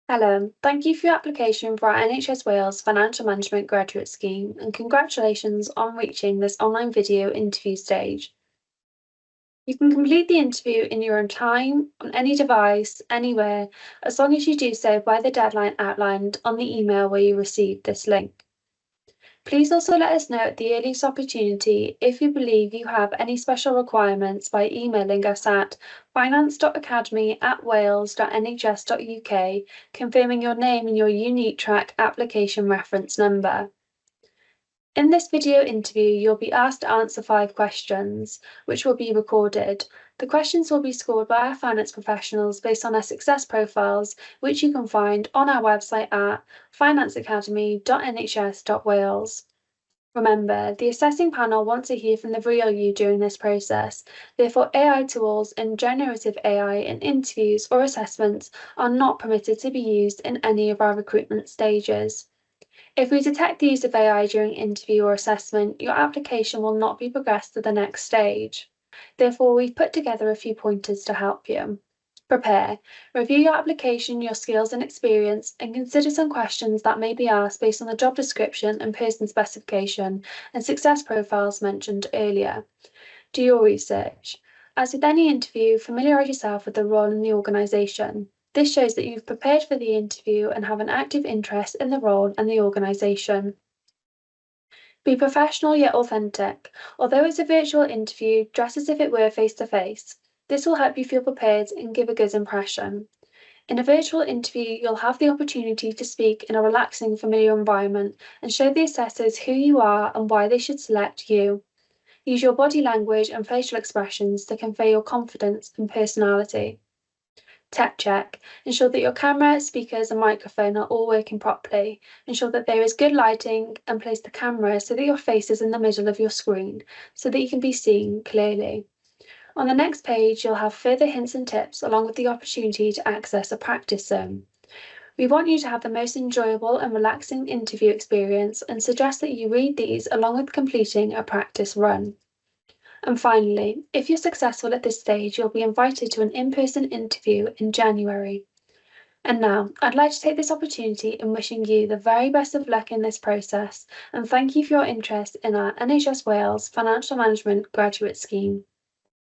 Hello, thank you for your application for our NHS Wales Financial Management Graduate Scheme and congratulations on reaching this online video interview stage. You can complete the interview in your own time, on any device, anywhere, as long as you do so by the deadline outlined on the email where you received this link. Please also let us know at the earliest opportunity if you believe you have any special requirements by emailing us at finance.academy@wales.nhs.uk, confirming your name and your unique track application reference number. In this video interview, you'll be asked to answer 5 questions, which will be recorded. The questions will be scored by our finance professionals based on their success profiles, which you can find on our website at financeacademy.nhs.wales. Remember, the assessing panel wants to hear from the real you during this process. Therefore, AI tools and generative AI in interviews or assessments are not permitted to be used in any of our recruitment stages. If we detect the use of AI during interview or assessment, your application will not be progressed to the next stage. Therefore, we've put together a few pointers to help you. Prepare. Review your application, your skills and experience, and consider some questions that may be asked based on the job description and person specification and success profiles mentioned earlier. Do your research. As with any interview, familiarise yourself with the role in the organisation. This shows that you've prepared for the interview and have an active interest in the role and the organisation. Be professional yet authentic. Although it's a virtual interview, dress as if it were face-to-face. This will help you feel prepared and give a good impression. In a virtual interview, you'll have the opportunity to speak in a relaxing, familiar environment and show the assessors who you are and why they should select you. Use your body language and facial expressions to convey your confidence and personality. Tech check. Ensure that your camera, speakers, and microphone are all working properly. Ensure that there is good lighting and place the camera so that your face is in the middle of your screen so that you can be seen clearly. On the next page, you'll have further hints and tips along with the opportunity to access a practice zone. We want you to have the most enjoyable and relaxing interview experience and suggest that you read these along with completing a practice run. And finally, if you're successful at this stage, you'll be invited to an in-person interview in January. And now, I'd like to take this opportunity in wishing you the very best of luck in this process and thank you for your interest in our NHS Wales Financial Management Graduate Scheme.